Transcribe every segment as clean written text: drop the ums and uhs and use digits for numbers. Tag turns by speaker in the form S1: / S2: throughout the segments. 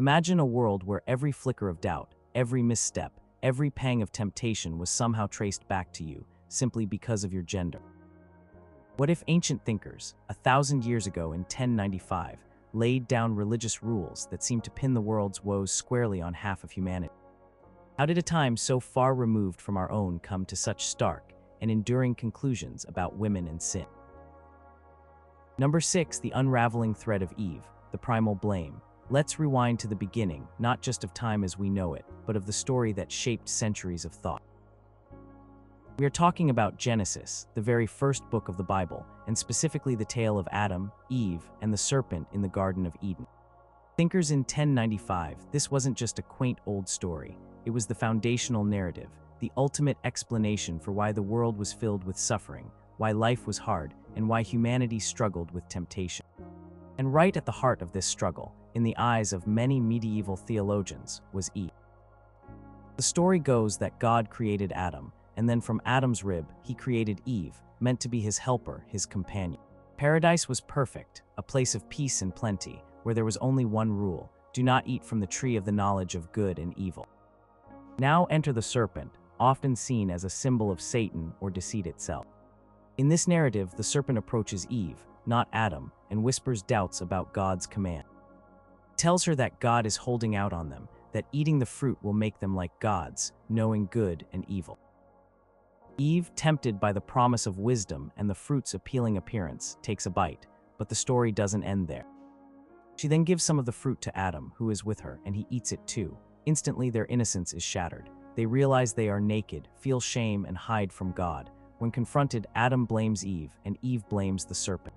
S1: Imagine a world where every flicker of doubt, every misstep, every pang of temptation was somehow traced back to you, simply because of your gender. What if ancient thinkers, 1,000 years ago in 1095, laid down religious rules that seemed to pin the world's woes squarely on half of humanity? How did a time so far removed from our own come to such stark and enduring conclusions about women and sin? Number 6, the unraveling thread of Eve, the primal blame. Let's rewind to the beginning, not just of time as we know it, but of the story that shaped centuries of thought. We are talking about Genesis, the very first book of the Bible, and specifically the tale of Adam, Eve, and the serpent in the Garden of Eden. Thinkers in 1095, this wasn't just a quaint old story. It was the foundational narrative, the ultimate explanation for why the world was filled with suffering, why life was hard, and why humanity struggled with temptation. And right at the heart of this struggle, in the eyes of many medieval theologians, was Eve. The story goes that God created Adam, and then from Adam's rib, he created Eve, meant to be his helper, his companion. Paradise was perfect, a place of peace and plenty, where there was only one rule: do not eat from the tree of the knowledge of good and evil. Now enter the serpent, often seen as a symbol of Satan or deceit itself. In this narrative, the serpent approaches Eve, not Adam, and whispers doubts about God's command. He tells her that God is holding out on them, that eating the fruit will make them like gods, knowing good and evil. Eve, tempted by the promise of wisdom and the fruit's appealing appearance, takes a bite, but the story doesn't end there. She then gives some of the fruit to Adam, who is with her, and he eats it too. Instantly, their innocence is shattered. They realize they are naked, feel shame, and hide from God. When confronted, Adam blames Eve, and Eve blames the serpent.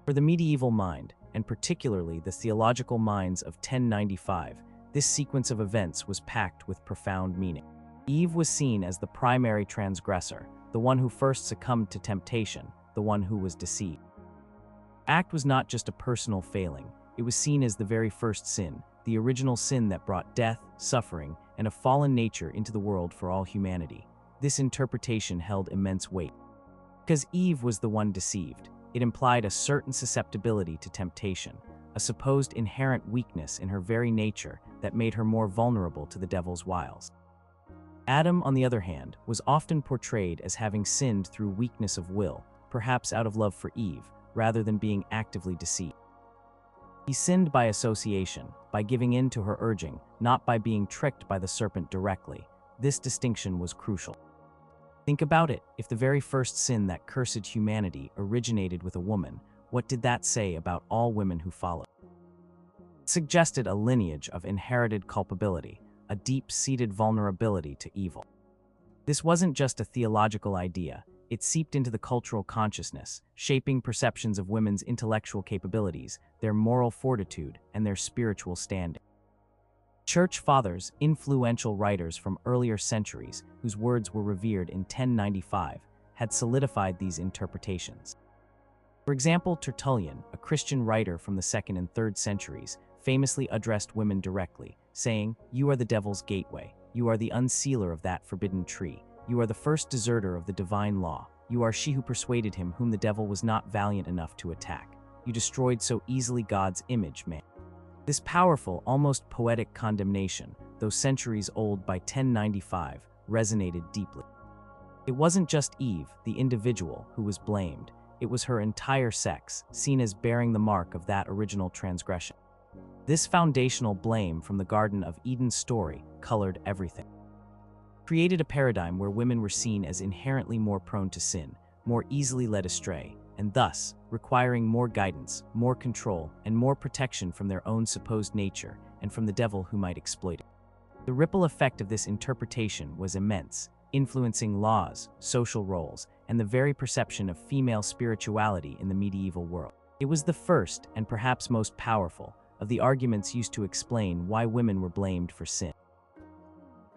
S1: For the medieval mind, and particularly the theological minds of 1095, this sequence of events was packed with profound meaning. Eve was seen as the primary transgressor, the one who first succumbed to temptation, the one who was deceived. The act was not just a personal failing, it was seen as the very first sin, the original sin that brought death, suffering, and a fallen nature into the world for all humanity. This interpretation held immense weight. Because Eve was the one deceived, it implied a certain susceptibility to temptation, a supposed inherent weakness in her very nature that made her more vulnerable to the devil's wiles. Adam, on the other hand, was often portrayed as having sinned through weakness of will, perhaps out of love for Eve, rather than being actively deceived. He sinned by association, by giving in to her urging, not by being tricked by the serpent directly. This distinction was crucial. Think about it. If the very first sin that cursed humanity originated with a woman, what did that say about all women who followed? It suggested a lineage of inherited culpability, a deep-seated vulnerability to evil. This wasn't just a theological idea. It seeped into the cultural consciousness, shaping perceptions of women's intellectual capabilities, their moral fortitude, and their spiritual standing. Church fathers, influential writers from earlier centuries, whose words were revered in 1095, had solidified these interpretations. For example, Tertullian, a Christian writer from the 2nd and 3rd centuries, famously addressed women directly, saying, "You are the devil's gateway. You are the unsealer of that forbidden tree. You are the first deserter of the divine law. You are she who persuaded him whom the devil was not valiant enough to attack. You destroyed so easily God's image, man." This powerful, almost poetic condemnation, though centuries old by 1095, resonated deeply. It wasn't just Eve, the individual, who was blamed. It was her entire sex, seen as bearing the mark of that original transgression. This foundational blame from the Garden of Eden story colored everything. It created a paradigm where women were seen as inherently more prone to sin, more easily led astray, and thus requiring more guidance, more control, and more protection from their own supposed nature and from the devil who might exploit it. The ripple effect of this interpretation was immense, influencing laws, social roles, and the very perception of female spirituality in the medieval world. It was the first, and perhaps most powerful, of the arguments used to explain why women were blamed for sin.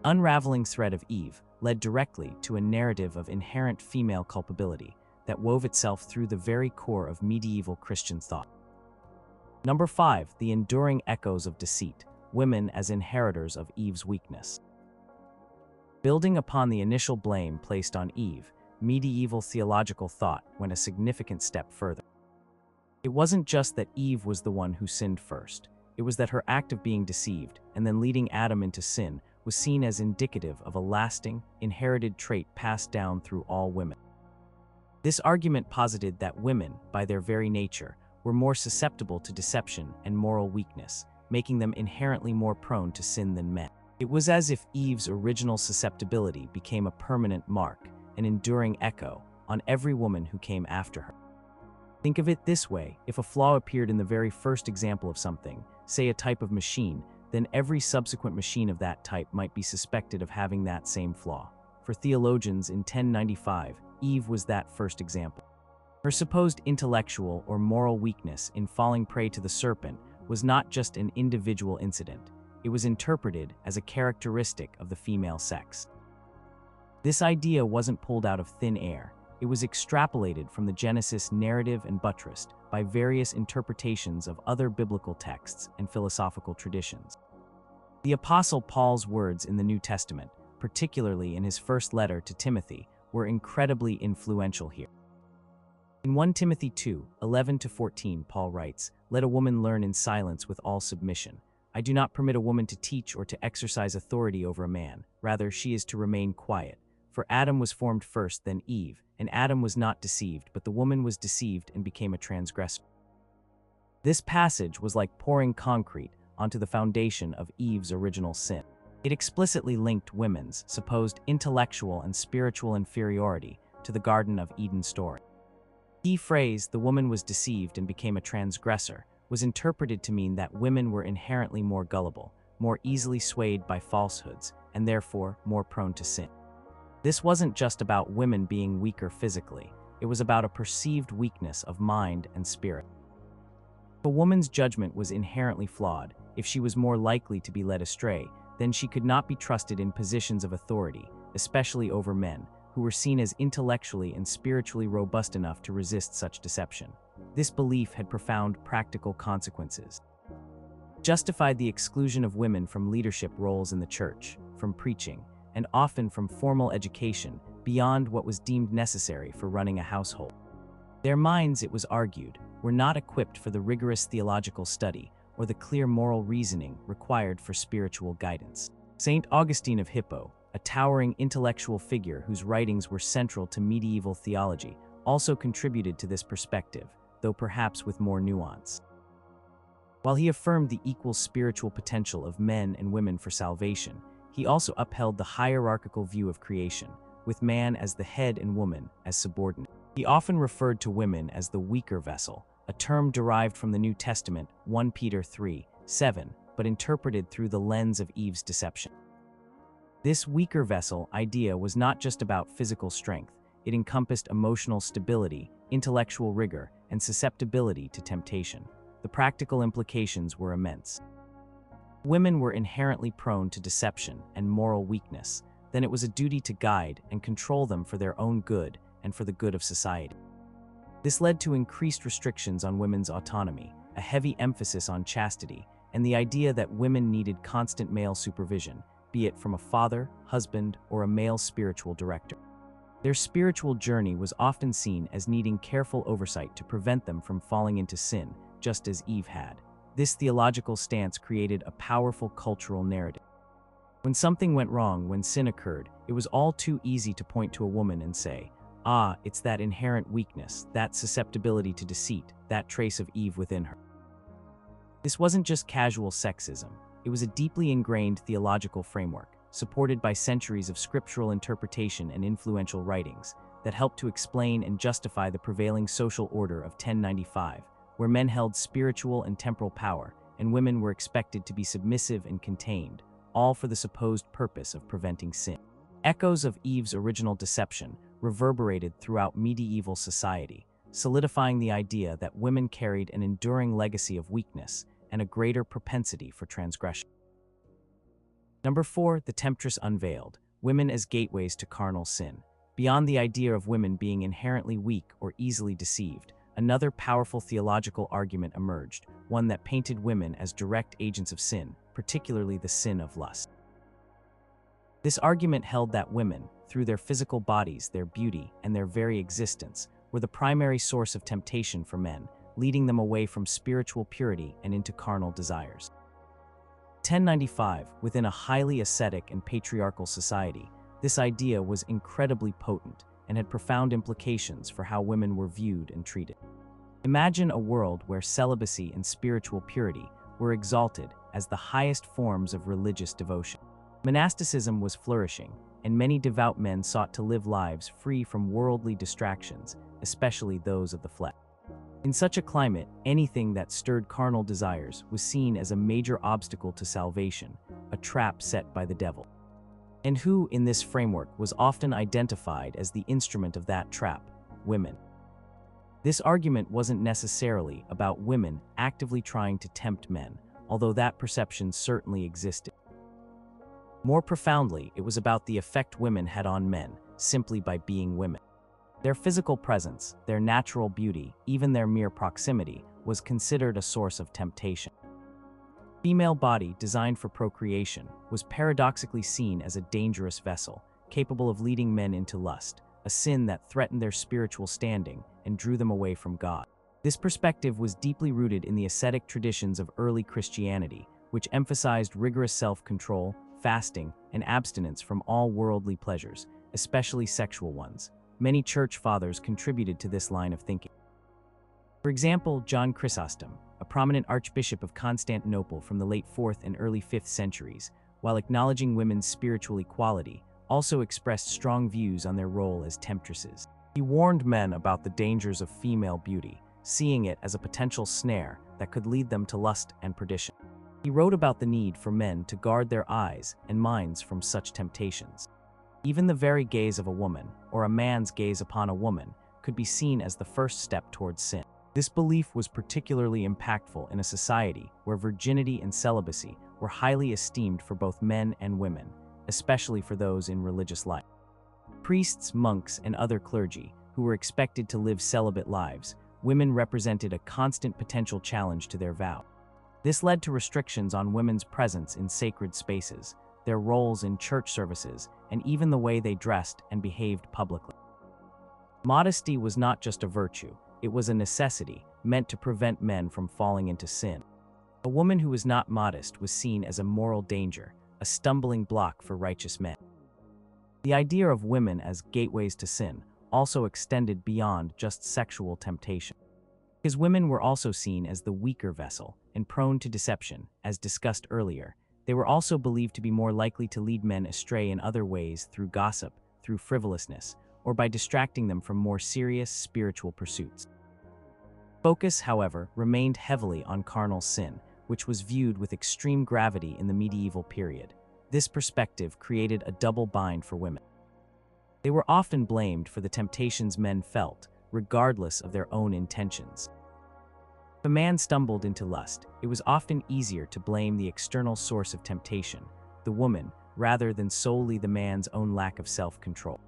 S1: The unraveling thread of Eve led directly to a narrative of inherent female culpability that wove itself through the very core of medieval Christian thought. Number 5, the enduring echoes of deceit, women as inheritors of Eve's weakness. Building upon the initial blame placed on Eve, medieval theological thought went a significant step further. It wasn't just that Eve was the one who sinned first. It was that her act of being deceived and then leading Adam into sin was seen as indicative of a lasting, inherited trait passed down through all women. This argument posited that women, by their very nature, were more susceptible to deception and moral weakness, making them inherently more prone to sin than men. It was as if Eve's original susceptibility became a permanent mark, an enduring echo, on every woman who came after her. Think of it this way: if a flaw appeared in the very first example of something, say a type of machine, then every subsequent machine of that type might be suspected of having that same flaw. For theologians in 1095, Eve was that first example. Her supposed intellectual or moral weakness in falling prey to the serpent was not just an individual incident. It was interpreted as a characteristic of the female sex. This idea wasn't pulled out of thin air. It was extrapolated from the Genesis narrative and buttressed by various interpretations of other biblical texts and philosophical traditions. The Apostle Paul's words in the New Testament, particularly in his first letter to Timothy, were incredibly influential here. In 1 Timothy 2:11-14, Paul writes, "Let a woman learn in silence with all submission. I do not permit a woman to teach or to exercise authority over a man. Rather, she is to remain quiet. For Adam was formed first, then Eve, and Adam was not deceived, but the woman was deceived and became a transgressor." This passage was like pouring concrete onto the foundation of Eve's original sin. It explicitly linked women's supposed intellectual and spiritual inferiority to the Garden of Eden story. The key phrase, "the woman was deceived and became a transgressor," was interpreted to mean that women were inherently more gullible, more easily swayed by falsehoods, and therefore more prone to sin. This wasn't just about women being weaker physically, it was about a perceived weakness of mind and spirit. If a woman's judgment was inherently flawed, if she was more likely to be led astray, then she could not be trusted in positions of authority, especially over men, who were seen as intellectually and spiritually robust enough to resist such deception. This belief had profound practical consequences. It justified the exclusion of women from leadership roles in the church, from preaching, and often from formal education beyond what was deemed necessary for running a household. Their minds, it was argued, were not equipped for the rigorous theological study or the clear moral reasoning required for spiritual guidance. St. Augustine of Hippo, a towering intellectual figure whose writings were central to medieval theology, also contributed to this perspective, though perhaps with more nuance. While he affirmed the equal spiritual potential of men and women for salvation, he also upheld the hierarchical view of creation, with man as the head and woman as subordinate. He often referred to women as the weaker vessel, a term derived from the New Testament 1 Peter 3:7, but interpreted through the lens of Eve's deception. This weaker vessel idea was not just about physical strength, it encompassed emotional stability, intellectual rigor, and susceptibility to temptation. The practical implications were immense. Women were inherently prone to deception and moral weakness, then it was a duty to guide and control them for their own good and for the good of society. This led to increased restrictions on women's autonomy, a heavy emphasis on chastity, and the idea that women needed constant male supervision, be it from a father, husband, or a male spiritual director. Their spiritual journey was often seen as needing careful oversight to prevent them from falling into sin, just as Eve had. This theological stance created a powerful cultural narrative. When something went wrong, when sin occurred, it was all too easy to point to a woman and say, "Ah, it's that inherent weakness, that susceptibility to deceit, that trace of Eve within her." This wasn't just casual sexism, it was a deeply ingrained theological framework, supported by centuries of scriptural interpretation and influential writings, that helped to explain and justify the prevailing social order of 1095, where men held spiritual and temporal power, and women were expected to be submissive and contained, all for the supposed purpose of preventing sin. Echoes of Eve's original deception reverberated throughout medieval society, solidifying the idea that women carried an enduring legacy of weakness and a greater propensity for transgression. Number 4, the temptress unveiled, women as gateways to carnal sin. Beyond the idea of women being inherently weak or easily deceived, another powerful theological argument emerged, one that painted women as direct agents of sin, particularly the sin of lust. This argument held that women, through their physical bodies, their beauty, and their very existence, were the primary source of temptation for men, leading them away from spiritual purity and into carnal desires. 1095, within a highly ascetic and patriarchal society, this idea was incredibly potent and had profound implications for how women were viewed and treated. Imagine a world where celibacy and spiritual purity were exalted as the highest forms of religious devotion. Monasticism was flourishing, and many devout men sought to live lives free from worldly distractions, especially those of the flesh. In such a climate, anything that stirred carnal desires was seen as a major obstacle to salvation, a trap set by the devil. And who, in this framework, was often identified as the instrument of that trap? Women. This argument wasn't necessarily about women actively trying to tempt men, although that perception certainly existed. More profoundly, it was about the effect women had on men, simply by being women. Their physical presence, their natural beauty, even their mere proximity, was considered a source of temptation. The female body, designed for procreation, was paradoxically seen as a dangerous vessel, capable of leading men into lust, a sin that threatened their spiritual standing and drew them away from God. This perspective was deeply rooted in the ascetic traditions of early Christianity, which emphasized rigorous self-control, fasting, and abstinence from all worldly pleasures, especially sexual ones. Many church fathers contributed to this line of thinking. For example, John Chrysostom, a prominent archbishop of Constantinople from the late 4th and early 5th centuries, while acknowledging women's spiritual equality, also expressed strong views on their role as temptresses. He warned men about the dangers of female beauty, seeing it as a potential snare that could lead them to lust and perdition. He wrote about the need for men to guard their eyes and minds from such temptations. Even the very gaze of a woman, or a man's gaze upon a woman, could be seen as the first step towards sin. This belief was particularly impactful in a society where virginity and celibacy were highly esteemed for both men and women, especially for those in religious life. Priests, monks, and other clergy, who were expected to live celibate lives, women represented a constant potential challenge to their vow. This led to restrictions on women's presence in sacred spaces, their roles in church services, and even the way they dressed and behaved publicly. Modesty was not just a virtue, it was a necessity meant to prevent men from falling into sin. A woman who was not modest was seen as a moral danger, a stumbling block for righteous men. The idea of women as gateways to sin also extended beyond just sexual temptation. Because women were also seen as the weaker vessel and prone to deception, as discussed earlier, they were also believed to be more likely to lead men astray in other ways through gossip, through frivolousness, or by distracting them from more serious spiritual pursuits. Focus, however, remained heavily on carnal sin, which was viewed with extreme gravity in the medieval period. This perspective created a double bind for women. They were often blamed for the temptations men felt, regardless of their own intentions. If a man stumbled into lust, it was often easier to blame the external source of temptation, the woman, rather than solely the man's own lack of self-control.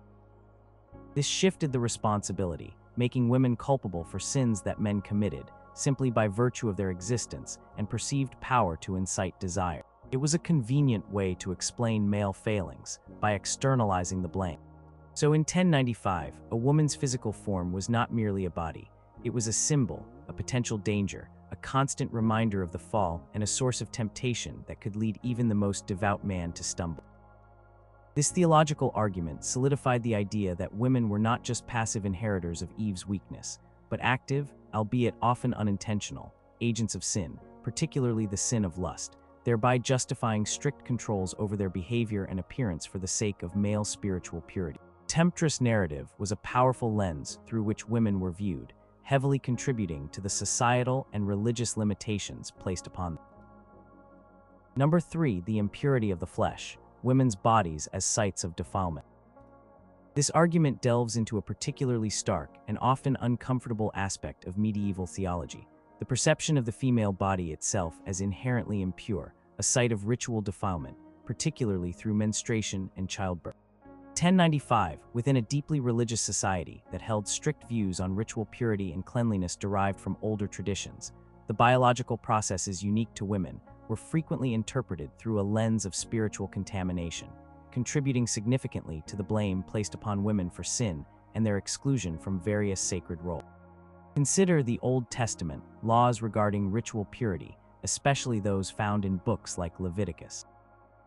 S1: This shifted the responsibility, making women culpable for sins that men committed, simply by virtue of their existence and perceived power to incite desire. It was a convenient way to explain male failings, by externalizing the blame. So in 1095, a woman's physical form was not merely a body. It was a symbol, a potential danger, a constant reminder of the fall, and a source of temptation that could lead even the most devout man to stumble. This theological argument solidified the idea that women were not just passive inheritors of Eve's weakness, but active, albeit often unintentional, agents of sin, particularly the sin of lust, thereby justifying strict controls over their behavior and appearance for the sake of male spiritual purity. Temptress narrative was a powerful lens through which women were viewed, heavily contributing to the societal and religious limitations placed upon them. Number 3, the impurity of the flesh, women's bodies as sites of defilement. This argument delves into a particularly stark and often uncomfortable aspect of medieval theology, the perception of the female body itself as inherently impure, a site of ritual defilement, particularly through menstruation and childbirth. 1095, within a deeply religious society that held strict views on ritual purity and cleanliness derived from older traditions, the biological processes unique to women were frequently interpreted through a lens of spiritual contamination, contributing significantly to the blame placed upon women for sin and their exclusion from various sacred roles. Consider the Old Testament laws regarding ritual purity, especially those found in books like Leviticus.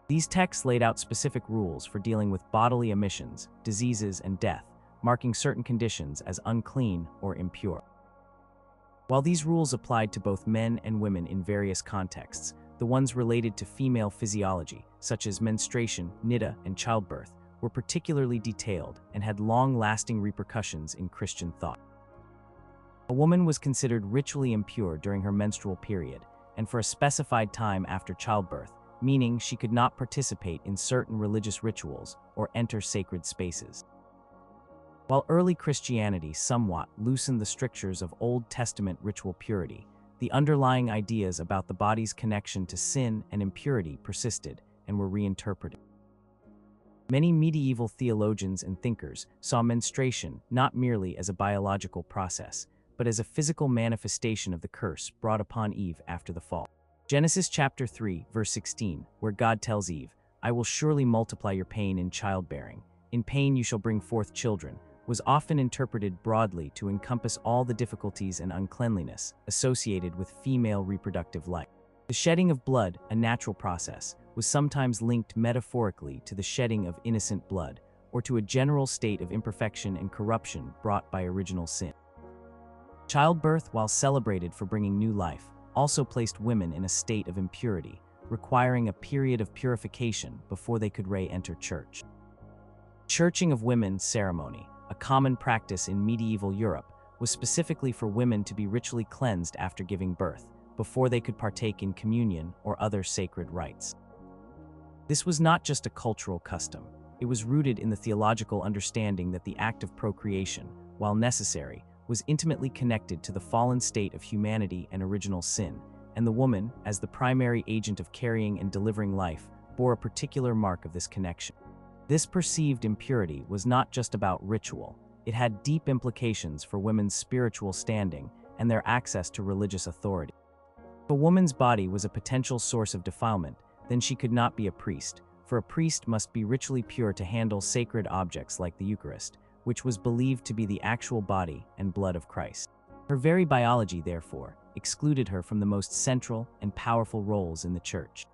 S1: These texts laid out specific rules for dealing with bodily emissions, diseases, and death, marking certain conditions as unclean or impure. While these rules applied to both men and women in various contexts, the ones related to female physiology, such as menstruation, niddah, and childbirth, were particularly detailed and had long-lasting repercussions in Christian thought. A woman was considered ritually impure during her menstrual period and for a specified time after childbirth, meaning she could not participate in certain religious rituals or enter sacred spaces. While early Christianity somewhat loosened the strictures of Old Testament ritual purity, the underlying ideas about the body's connection to sin and impurity persisted and were reinterpreted. Many medieval theologians and thinkers saw menstruation not merely as a biological process, but as a physical manifestation of the curse brought upon Eve after the fall. Genesis chapter 3, verse 16, where God tells Eve, "I will surely multiply your pain in childbearing. In pain you shall bring forth children," was often interpreted broadly to encompass all the difficulties and uncleanliness associated with female reproductive life. The shedding of blood, a natural process, was sometimes linked metaphorically to the shedding of innocent blood, or to a general state of imperfection and corruption brought by original sin. Childbirth, while celebrated for bringing new life, also placed women in a state of impurity, requiring a period of purification before they could re-enter church. Churching of women ceremony, a common practice in medieval Europe, was specifically for women to be ritually cleansed after giving birth, before they could partake in communion or other sacred rites. This was not just a cultural custom, it was rooted in the theological understanding that the act of procreation, while necessary, was intimately connected to the fallen state of humanity and original sin, and the woman, as the primary agent of carrying and delivering life, bore a particular mark of this connection. This perceived impurity was not just about ritual, it had deep implications for women's spiritual standing and their access to religious authority. If a woman's body was a potential source of defilement, then she could not be a priest, for a priest must be ritually pure to handle sacred objects like the Eucharist, which was believed to be the actual body and blood of Christ. Her very biology, therefore, excluded her from the most central and powerful roles in the Church.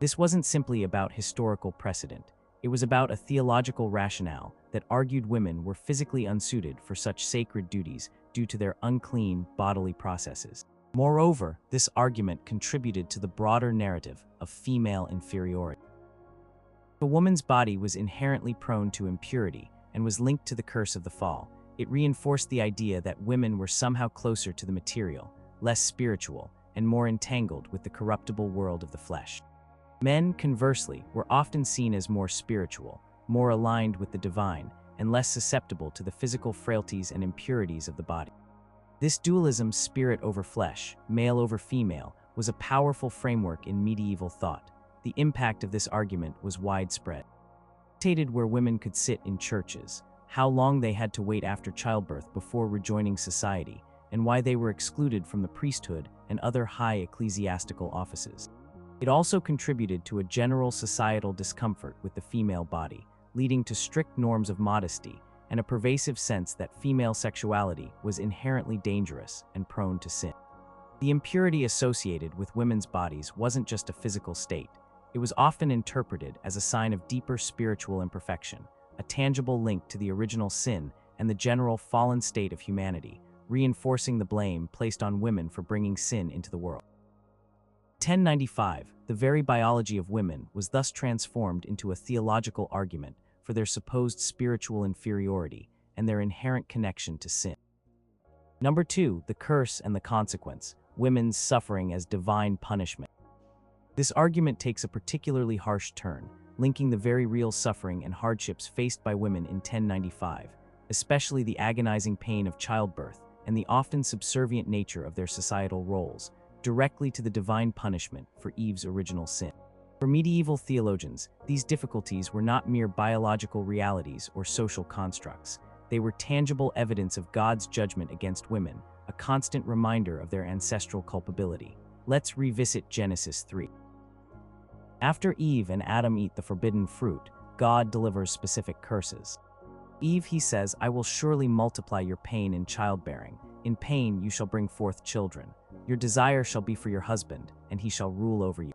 S1: This wasn't simply about historical precedent. It was about a theological rationale that argued women were physically unsuited for such sacred duties due to their unclean bodily processes. Moreover, this argument contributed to the broader narrative of female inferiority. If a woman's body was inherently prone to impurity and was linked to the curse of the fall, it reinforced the idea that women were somehow closer to the material, less spiritual, and more entangled with the corruptible world of the flesh. Men, conversely, were often seen as more spiritual, more aligned with the divine, and less susceptible to the physical frailties and impurities of the body. This dualism, spirit over flesh, male over female, was a powerful framework in medieval thought. The impact of this argument was widespread. It dictated where women could sit in churches, how long they had to wait after childbirth before rejoining society, and why they were excluded from the priesthood and other high ecclesiastical offices. It also contributed to a general societal discomfort with the female body, leading to strict norms of modesty and a pervasive sense that female sexuality was inherently dangerous and prone to sin. The impurity associated with women's bodies wasn't just a physical state. It was often interpreted as a sign of deeper spiritual imperfection, a tangible link to the original sin and the general fallen state of humanity, reinforcing the blame placed on women for bringing sin into the world. 1095, the very biology of women was thus transformed into a theological argument for their supposed spiritual inferiority and their inherent connection to sin. Number 2, the curse and the consequence, women's suffering as divine punishment. This argument takes a particularly harsh turn, linking the very real suffering and hardships faced by women in 1095, especially the agonizing pain of childbirth and the often subservient nature of their societal roles, directly to the divine punishment for Eve's original sin. For medieval theologians, these difficulties were not mere biological realities or social constructs. They were tangible evidence of God's judgment against women, a constant reminder of their ancestral culpability. Let's revisit Genesis 3. After Eve and Adam eat the forbidden fruit, God delivers specific curses. Eve, he says, "I will surely multiply your pain in childbearing. In pain you shall bring forth children. Your desire shall be for your husband, and he shall rule over you.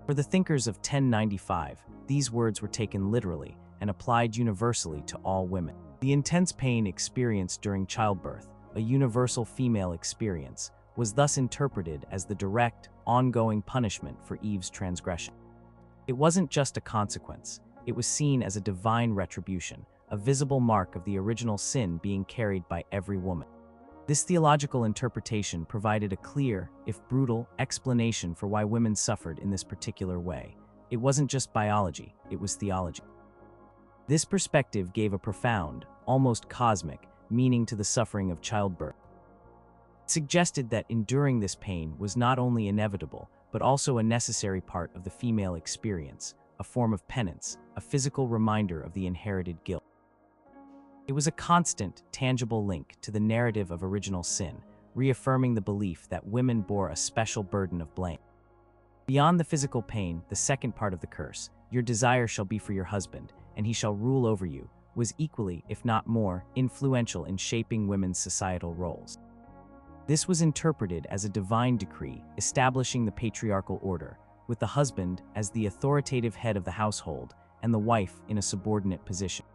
S1: For the thinkers of 1095, these words were taken literally and applied universally to all women. The intense pain experienced during childbirth, a universal female experience, was thus interpreted as the direct, ongoing punishment for Eve's transgression. It wasn't just a consequence, it was seen as a divine retribution, a visible mark of the original sin being carried by every woman. This theological interpretation provided a clear, if brutal, explanation for why women suffered in this particular way. It wasn't just biology, it was theology. This perspective gave a profound, almost cosmic, meaning to the suffering of childbirth. It suggested that enduring this pain was not only inevitable, but also a necessary part of the female experience, a form of penance, a physical reminder of the inherited guilt. It was a constant, tangible link to the narrative of original sin, reaffirming the belief that women bore a special burden of blame. Beyond the physical pain, the second part of the curse, "Your desire shall be for your husband, and he shall rule over you," was equally, if not more, influential in shaping women's societal roles. This was interpreted as a divine decree establishing the patriarchal order, with the husband as the authoritative head of the household and the wife in a subordinate position.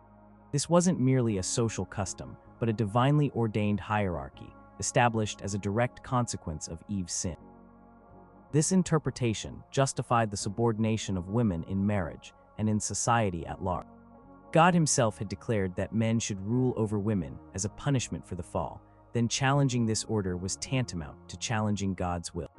S1: This wasn't merely a social custom, but a divinely ordained hierarchy, established as a direct consequence of Eve's sin. This interpretation justified the subordination of women in marriage and in society at large. God himself had declared that men should rule over women as a punishment for the fall, then challenging this order was tantamount to challenging God's will.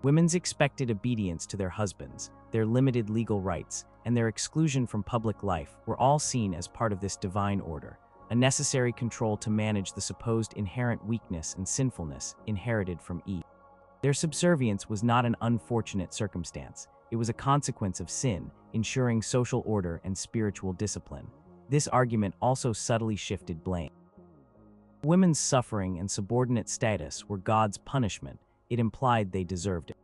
S1: Women's expected obedience to their husbands, their limited legal rights, and their exclusion from public life were all seen as part of this divine order, a necessary control to manage the supposed inherent weakness and sinfulness inherited from Eve. Their subservience was not an unfortunate circumstance, it was a consequence of sin, ensuring social order and spiritual discipline. This argument also subtly shifted blame. Women's suffering and subordinate status were God's punishment, it implied they deserved it.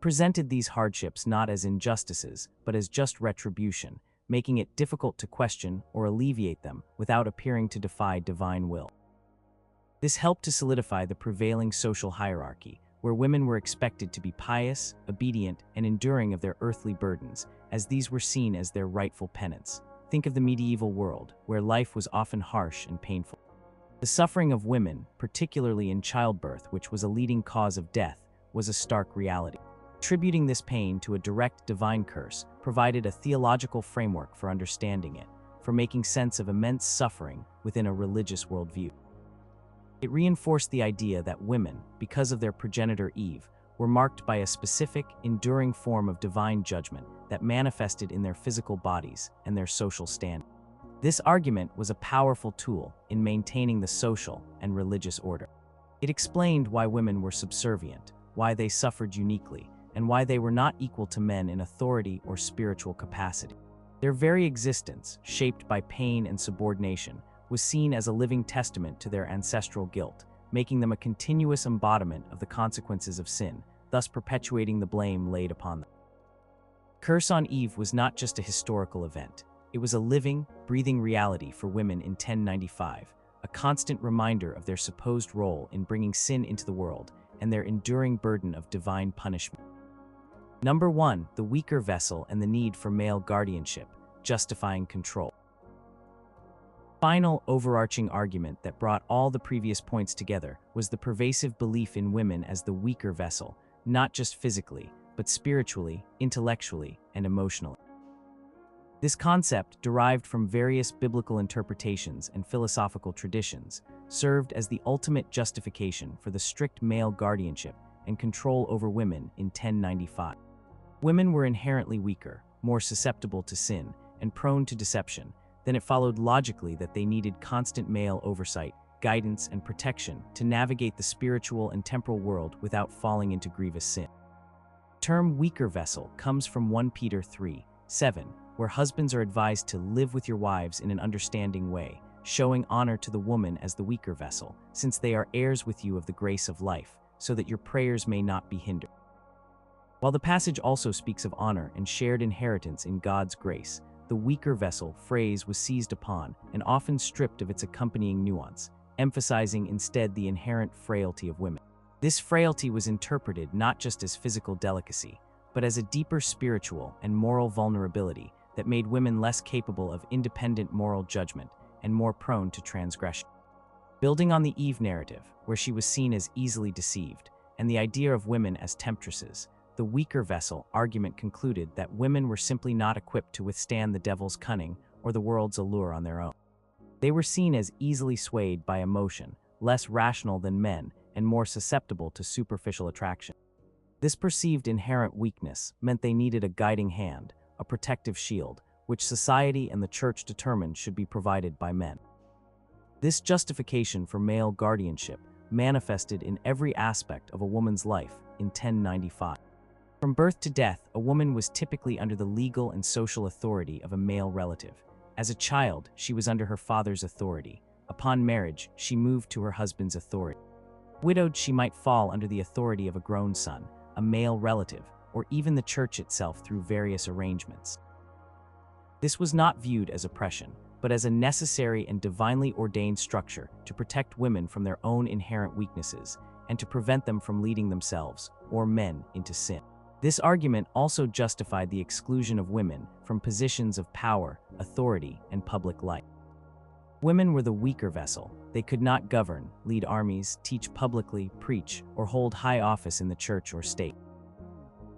S1: Presented these hardships not as injustices, but as just retribution, making it difficult to question or alleviate them without appearing to defy divine will. This helped to solidify the prevailing social hierarchy, where women were expected to be pious, obedient, and enduring of their earthly burdens, as these were seen as their rightful penance. Think of the medieval world, where life was often harsh and painful. The suffering of women, particularly in childbirth, which was a leading cause of death, was a stark reality. Attributing this pain to a direct divine curse provided a theological framework for understanding it, for making sense of immense suffering within a religious worldview. It reinforced the idea that women, because of their progenitor Eve, were marked by a specific, enduring form of divine judgment that manifested in their physical bodies and their social standing. This argument was a powerful tool in maintaining the social and religious order. It explained why women were subservient, why they suffered uniquely, and why they were not equal to men in authority or spiritual capacity. Their very existence, shaped by pain and subordination, was seen as a living testament to their ancestral guilt, making them a continuous embodiment of the consequences of sin, thus perpetuating the blame laid upon them. Curse on Eve was not just a historical event. It was a living, breathing reality for women in 1095, a constant reminder of their supposed role in bringing sin into the world and their enduring burden of divine punishment. Number 1, the weaker vessel and the need for male guardianship, justifying control. Final overarching argument that brought all the previous points together was the pervasive belief in women as the weaker vessel, not just physically, but spiritually, intellectually, and emotionally. This concept, derived from various biblical interpretations and philosophical traditions, served as the ultimate justification for the strict male guardianship and control over women in 1095. Women were inherently weaker, more susceptible to sin, and prone to deception. Then it followed logically that they needed constant male oversight, guidance, and protection to navigate the spiritual and temporal world without falling into grievous sin. The term weaker vessel comes from 1 Peter 3:7, where husbands are advised to live with your wives in an understanding way, showing honor to the woman as the weaker vessel, since they are heirs with you of the grace of life, so that your prayers may not be hindered. While the passage also speaks of honor and shared inheritance in God's grace, the weaker vessel phrase was seized upon and often stripped of its accompanying nuance, emphasizing instead the inherent frailty of women. This frailty was interpreted not just as physical delicacy, but as a deeper spiritual and moral vulnerability that made women less capable of independent moral judgment and more prone to transgression. Building on the Eve narrative, where she was seen as easily deceived, and the idea of women as temptresses, the weaker vessel argument concluded that women were simply not equipped to withstand the devil's cunning or the world's allure on their own. They were seen as easily swayed by emotion, less rational than men, and more susceptible to superficial attraction. This perceived inherent weakness meant they needed a guiding hand, a protective shield, which society and the church determined should be provided by men. This justification for male guardianship manifested in every aspect of a woman's life in 1095. From birth to death, a woman was typically under the legal and social authority of a male relative. As a child, she was under her father's authority. Upon marriage, she moved to her husband's authority. Widowed, she might fall under the authority of a grown son, a male relative, or even the church itself through various arrangements. This was not viewed as oppression, but as a necessary and divinely ordained structure to protect women from their own inherent weaknesses and to prevent them from leading themselves, or men, into sin. This argument also justified the exclusion of women from positions of power, authority, and public life. Women were the weaker vessel. They could not govern, lead armies, teach publicly, preach, or hold high office in the church or state.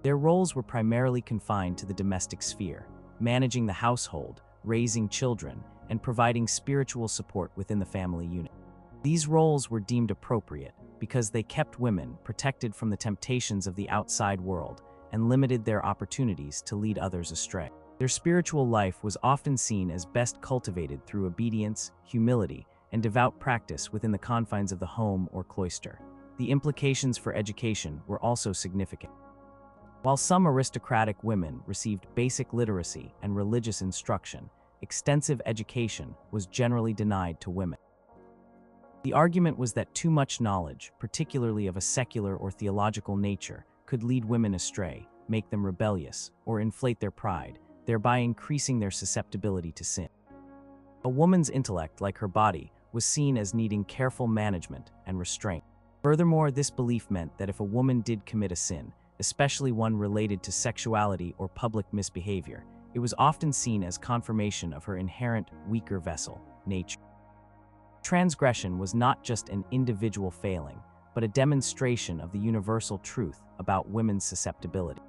S1: Their roles were primarily confined to the domestic sphere, managing the household, raising children, and providing spiritual support within the family unit. These roles were deemed appropriate because they kept women protected from the temptations of the outside world and limited their opportunities to lead others astray. Their spiritual life was often seen as best cultivated through obedience, humility, and devout practice within the confines of the home or cloister. The implications for education were also significant. While some aristocratic women received basic literacy and religious instruction, extensive education was generally denied to women. The argument was that too much knowledge, particularly of a secular or theological nature, could lead women astray, make them rebellious, or inflate their pride, thereby increasing their susceptibility to sin. A woman's intellect, like her body, was seen as needing careful management and restraint. Furthermore, this belief meant that if a woman did commit a sin, especially one related to sexuality or public misbehavior, it was often seen as confirmation of her inherent weaker vessel, nature. Transgression was not just an individual failing, but a demonstration of the universal truth about women's susceptibility.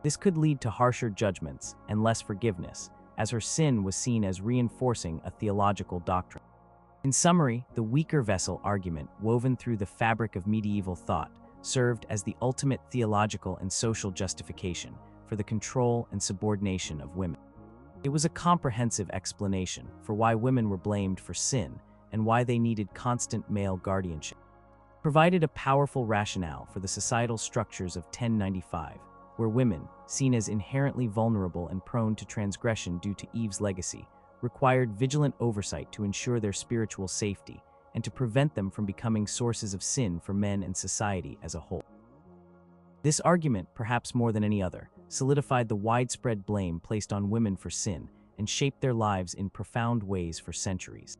S1: This could lead to harsher judgments and less forgiveness, as her sin was seen as reinforcing a theological doctrine. In summary, the weaker vessel argument, woven through the fabric of medieval thought, served as the ultimate theological and social justification for the control and subordination of women. It was a comprehensive explanation for why women were blamed for sin and why they needed constant male guardianship. It provided a powerful rationale for the societal structures of 1095, where women, seen as inherently vulnerable and prone to transgression due to Eve's legacy, required vigilant oversight to ensure their spiritual safety and to prevent them from becoming sources of sin for men and society as a whole. This argument, perhaps more than any other, solidified the widespread blame placed on women for sin and shaped their lives in profound ways for centuries.